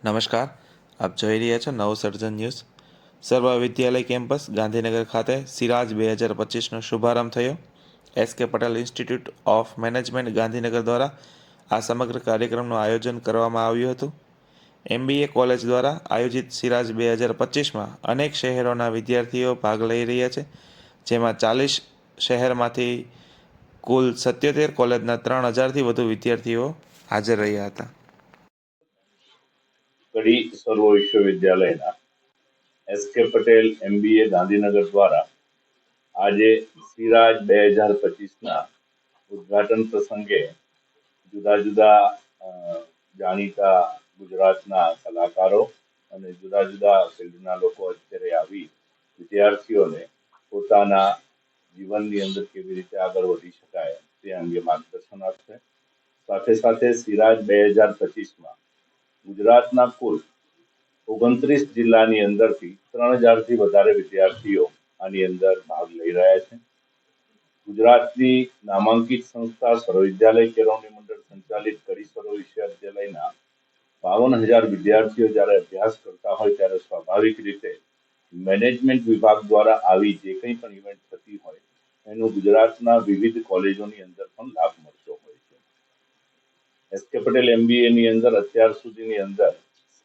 નમસ્કાર, આપ જોઈ રહ્યા છો નવસર્જન ન્યૂઝ. સર્વ વિદ્યાલય કેમ્પસ ગાંધીનગર ખાતે સિરાજ 2025નો શુભારંભ થયો. S K. Patel institute of management Gandhinagar દ્વારા આ સમગ્ર કાર્યક્રમનું આયોજન કરવામાં આવ્યું હતું. MBA કોલેજ દ્વારા આયોજિત સિરાજ 2025માં અનેક શહેરોના વિદ્યાર્થીઓ ભાગ લઈ રહ્યા છે, જેમાં 40 શહેરમાંથી કુલ 77 કોલેજના 3000થી વધુ વિદ્યાર્થીઓ હાજર રહ્યા હતા. કડી સર્વ વિશ્વવિદ્યાલયના એસ.કે. પટેલ MBA ગાંધીનગર દ્વારા આજે સિરાજ 2025ના ઉદ્ઘાટન પ્રસંગે જુદા જુદા જાણીતા ગુજરાતના કલાકારો અને જુદા જુદા ફિલ્ડના લોકો અત્યારે આવી વિદ્યાર્થીઓને પોતાના જીવનની અંદર કેવી રીતે આગળ વધી શકાય તે અંગે માર્ગદર્શન આપશે. સાથે સાથે સિરાજ 2025માં ગુજરાતના કુલ 29 જિલ્લાની અંદરથી 3000થી વધારે વિદ્યાર્થીઓ આની અંદર ભાગ લઈ રહ્યા છે. ગુજરાતની નામાંકિત સંસ્થા સર્વવિદ્યાલય કેળવણી મંડળ સંચાલિત કડી સર્વ વિશ્વવિદ્યાલયના 52,000 વિદ્યાર્થીઓ જ્યારે અભ્યાસ કરતા હોય ત્યારે સ્વાભાવિક રીતે મેનેજમેન્ટ વિભાગ દ્વારા આવી જે કંઈ પણ ઇવેન્ટ થતી હોય એનો ગુજરાતના વિવિધ કોલેજોની અંદર પણ લાભ મળતો હોય છે. એસ.કે. પટેલ MBAની અંદર અત્યાર સુધીની અંદર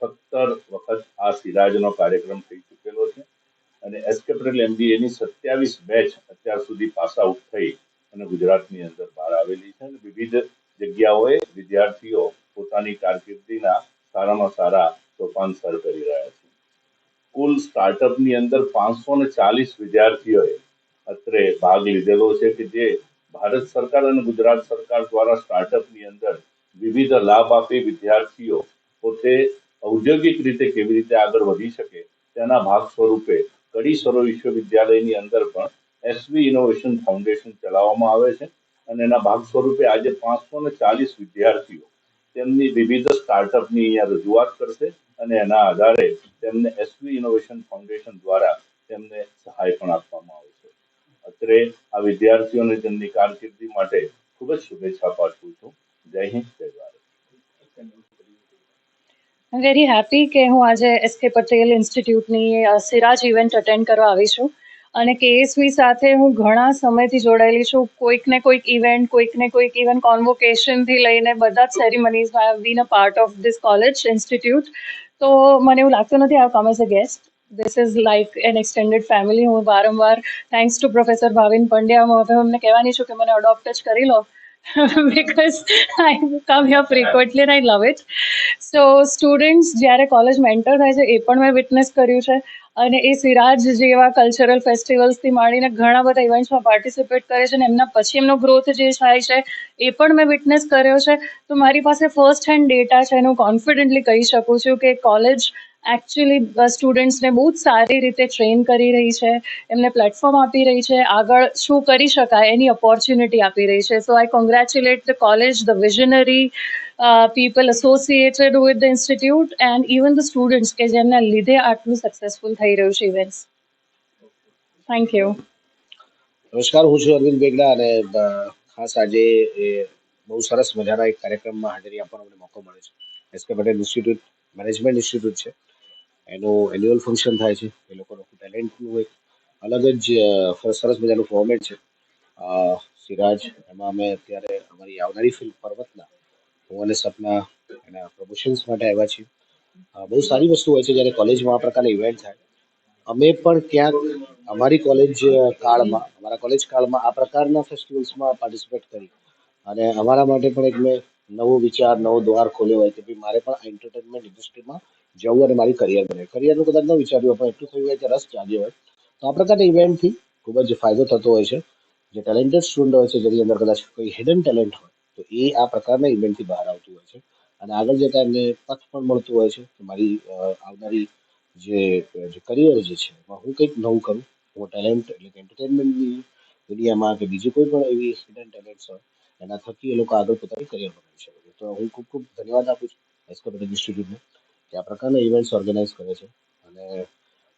17 વખત આ સિરાજનો કાર્યક્રમ થઈ ચૂકેલો છે અને એસ.કે. પટેલ MBAની 27 બેચ અત્યાર સુધી પાસ આઉટ થઈ અને ગુજરાતની અંદર બહાર આવેલી છે અને વિવિધ જગ્યાઓએ વિદ્યાર્થીઓ પોતાની કારકિર્દીના સારામાં સારા સોપાન સર કરી રહ્યા છે. કુલ સ્ટાર્ટઅપની અંદર 540 વિદ્યાર્થીઓએ અત્રે ભાગ લીધેલો છે કે જે ભારત સરકાર અને ગુજરાત સરકાર દ્વારા સ્ટાર્ટઅપની અંદર વિવિધ લાભ આપી વિદ્યાર્થીઓ પોતે ઔદ્યોગિક રીતે કેવી રીતે આગળ વધી શકે તેના ભાગ સ્વરૂપે કડી સર્વ વિશ્વવિદ્યાલયની અંદર પણ SV ઇનોવેશન ફાઉન્ડેશન ચલાવવામાં આવે છે અને એના ભાગ સ્વરૂપે આજે 540 વિદ્યાર્થીઓ તેમની વિવિધ સ્ટાર્ટઅપની અહીંયા રજૂઆત કરશે અને એના આધારે તેમને SV ઇનોવેશન ફાઉન્ડેશન દ્વારા તેમને સહાય પણ આપવામાં આવશે. અત્રે આ વિદ્યાર્થીઓને તેમની કારકિર્દી માટે ખૂબ જ શુભેચ્છા પાઠવું છું. જય હિન્દ, જય ભારત. I'm very happy કે હું આજે એસ.કે. પટેલ ઇન્સ્ટિટ્યૂટની સિરાજ ઇવેન્ટ અટેન્ડ કરવા આવી છું અને KSV સાથે હું ઘણા સમયથી જોડાયેલી છું. કોઈક ને કોઈક ઇવેન્ટ કોન્વોકેશનથી લઈને બધા જ સેરેમનીઝમાં I have been a part of this college institute. તો મને એવું લાગતું નથી I come as a guest. This is like an extended family. હું વારંવાર thanks to professor Bhavin Pandya હું હવે અમને કહેવાની છું કે મને અડોપ્ટ જ કરી લો because I come here frequently and I love it. So students જ્યારે કોલેજમાં એન્ટર થાય છે એ પણ મેં વિટનેસ કર્યું છે અને એ સિરાજ જેવા કલ્ચરલ ફેસ્ટિવલ્સથી માંડીને ઘણા બધા ઇવેન્ટ્સમાં પાર્ટિસિપેટ કરે છે અને એમના પછી એમનો ગ્રોથ જે થાય છે એ પણ મેં વિટનેસ કર્યો છે. તો મારી પાસે ફર્સ્ટ હેન્ડ ડેટા છે અને હું કોન્ફિડન્ટલી કહી શકું છું કે કોલેજ એકચ્યુઅલી સ્ટુડન્ટ્સને બહુ જ સારી રીતે ટ્રેન કરી રહી છે, એમને પ્લેટફોર્મ આપી રહી છે, આગળ શું કરી શકાય એની ઓપોર્ચ્યુનિટી આપી રહી છે. So I congratulate the college, the visionary people associated with the institute and even the students કે જેમના લીધે આટલું સક્સેસફુલ થઈ રહ્યું છે ઇવેન્ટ્સ. Thank you. નમસ્કાર, હું છું અરવિંદ બેગડા અને ખાસ આજે બહુ સરસ મજાના એક કાર્યક્રમમાં હાજરી આપવાનો મને મોકો મળે છે. એસ.કે. પટેલ ઇન્સ્ટિટ્યૂટ મેનેજમેન્ટ ઇન્સ્ટિટ્યૂટ છે, એનું એન્યુઅલ ફંક્શન થાય છે. એ લોકોનું ટેલેન્ટનું એક અલગ જ સરસ મજાનું ફોર્મેટ છે સિરાજ. એમાં અમે અત્યારે અમારી આવનારી ફિલ્મ પર્વતના હું અને સપના એના પ્રમોશન્સ માટે આવ્યા છીએ. બહુ સારી વસ્તુ હોય છે જ્યારે કોલેજમાં આ પ્રકારના ઇવેન્ટ થાય. અમે પણ ક્યાંક અમારા કોલેજ કાળમાં આ પ્રકારના ફેસ્ટિવલ્સમાં પાર્ટિસિપેટ કરી અને અમારા માટે પણ એક મેં નવો વિચાર, નવો દ્વાર ખોલ્યો હોય કે ભાઈ મારે પણ આ એન્ટરટેનમેન્ટ ઇન્ડસ્ટ્રીમાં જવું અને મારી કરિયર બને. કરિયરનું કદાચ ન વિચાર્યું પણ એટલું થયું હોય કે રસ જાગ્યો હોય. તો આ પ્રકારના ઇવેન્ટથી ખૂબ જ ફાયદો થતો હોય છે. જે ટેલેન્ટેડ સ્ટુડન્ટ હોય છે જેની અંદર કદાચ કોઈ હિડન ટેલેન્ટ હોય તો એ આ પ્રકારના ઇવેન્ટથી બહાર આવતું હોય છે અને આગળ જતાં એમને તક પણ મળતું હોય છે કે મારી આવનારી જે કરિયર જે છે એમાં હું કંઈક નવું કરું. હું ટેલેન્ટ એટલે કે એન્ટરટેનમેન્ટની દુનિયામાં કે બીજી કોઈ પણ એવી હિડન ટેલેન્ટ્સ હોય એના થકી એ લોકો આગળ પોતાની કરિયર બનાવી શકે છે. તો હું ખૂબ ખૂબ ધન્યવાદ આપું છું એસ.કે. પટેલ ઇન્સ્ટિટ્યૂટને કે આ પ્રકારના ઇવેન્ટ્સ ઓર્ગેનાઇઝ કરે છે અને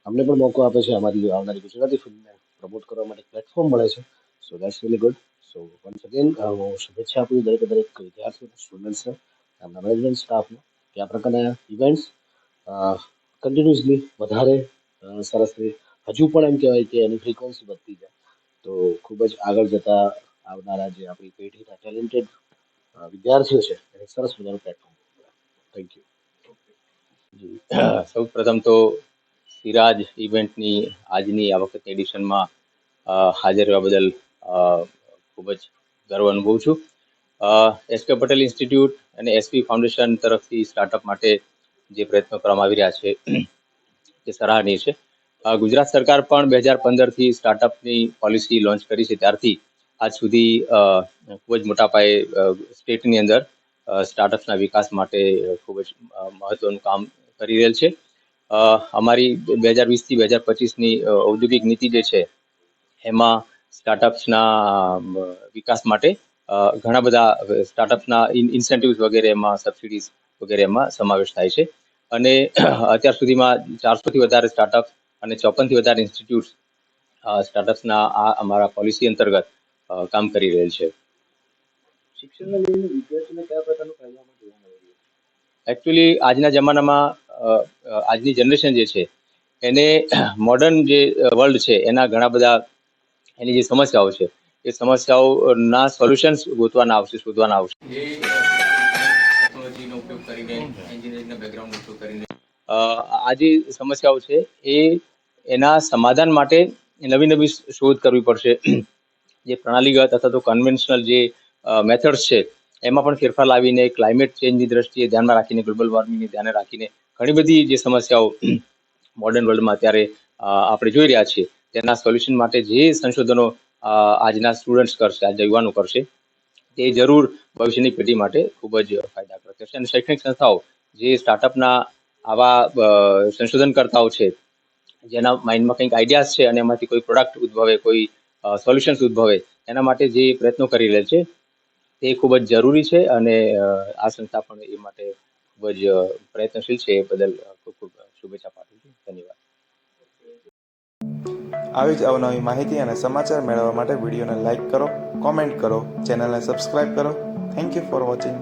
અમને પણ મોકો આપે છે અમારી આવનારી ગુજરાતી ફિલ્મને પ્રમોટ કરવા માટે પ્લેટફોર્મ મળે છે. સો that's really good. So once again હું શુભેચ્છા આપું દરેક વિદ્યાર્થીઓને, સ્ટુડન્ટ્સને, એમના મેનેજમેન્ટ સ્ટાફને કે આ પ્રકારના ઇવેન્ટ્સ કન્ટિન્યુઅસલી વધારે સરસ રીતે હજુ પણ એમ કહેવાય કે એની ફ્રીક્વન્સી વધતી જાય તો ખૂબ જ આગળ જતા આવનારા જે આપણી પેઢીના ટેલેન્ટેડ વિદ્યાર્થીઓ છે એને સરસ મજાનું પ્લેટફોર્મ. Thank you. જી સૌ પ્રથમ તો સિરાજ ઇવેન્ટની આજની આ વખતની એડિશનમાં હાજર રહેવા બદલ ખૂબ જ ગર્વ અનુભવું છું. એસકે પટેલ ઇન્સ્ટિટ્યૂટ અને એસપી ફાઉન્ડેશન તરફથી સ્ટાર્ટઅપ માટે જે પ્રયત્નો કરવામાં આવી રહ્યા છે તે સરાહનીય છે. ગુજરાત સરકાર પણ 2015થી સ્ટાર્ટઅપની પોલિસી લોન્ચ કરી છે ત્યારથી આજ સુધી ખૂબ જ મોટા પાયે સ્ટેટની અંદર સ્ટાર્ટઅપ્સના વિકાસ માટે ખૂબ જ મહત્વનું કામ કરી રહેલ છે. અમારી 2020થી 2025ની ઔદ્યોગિક નીતિ જે છે એમાં સ્ટાર્ટઅપ્સના વિકાસ માટે ઘણા બધા સ્ટાર્ટઅપ્સના ઇન્સેન્ટિવ્સ વગેરે એમાં સબસિડીઝ વગેરે એમાં સમાવેશ થાય છે અને અત્યાર સુધીમાં 400થી વધારે સ્ટાર્ટઅપ અને 54થી વધારે ઇન્સ્ટિટ્યૂટ સ્ટાર્ટઅપ્સના આ અમારા પોલિસી અંતર્ગત કામ કરી રહેલ છે. શિક્ષણને લઈને વિદ્યાર્થીઓને કયા પ્રકારનું ફાયદામાં જોવા મળે છે? એકચ્યુઅલી આજના જમાનામાં આજની જનરેશન જે છે એને મોડર્ન જે વર્લ્ડ છે એના ઘણા બધા એની જે સમસ્યાઓ છે એ સમસ્યાઓના સોલ્યુશન્સ શોધવાના આવશે. જે ટેકનોલોજીનો ઉપયોગ કરીને એન્જિનિયરિંગના બેકગ્રાઉન્ડનો ઉપયોગ કરીને આ જે સમસ્યાઓ છે એના સમાધાન માટે નવી નવી શોધ કરવી પડશે. જે પ્રણાલીગત અથવા તો કન્વેન્શનલ જે મેથડ્સ છે એમાં પણ ફેરફાર લાવીને ક્લાઇમેટ ચેન્જની દ્રષ્ટિએ ધ્યાનમાં રાખીને ગ્લોબલ વોર્મિંગને ધ્યાને રાખીને ઘણી બધી જે સમસ્યાઓ મોડર્ન વર્લ્ડમાં અત્યારે આપણે જોઈ રહ્યા છીએ તેના સોલ્યુશન માટે જે સંશોધનો આજના સ્ટુડન્ટ્સ કરશે, આજના યુવાનો કરશે તે જરૂર ભવિષ્યની પેઢી માટે ખૂબ જ ફાયદાકારક થશે. અને શૈક્ષણિક સંસ્થાઓ જે સ્ટાર્ટઅપના આવા સંશોધનકર્તાઓ છે જેના માઇન્ડમાં કંઈક આઈડિયાઝ છે અને એમાંથી કોઈ પ્રોડક્ટ ઉદ્ભવે, કોઈ સોલ્યુશન્સ ઉદ્ભવે એના માટે જે પ્રયત્નો કરી રહેલ છે તે ખૂબ જ જરૂરી છે અને આ સંસ્થા પણ એ માટે ખૂબ જ પ્રયત્નશીલ છે. એ બદલ ખૂબ ખૂબ શુભેચ્છા પાઠવું છું. ધન્યવાદ. આવી જ અવનવી માહિતી અને સમાચાર મેળવવા માટે વિડીયોને લાઇક કરો, કોમેન્ટ કરો, ચેનલને સબસ્ક્રાઇબ કરો. Thank you for watching.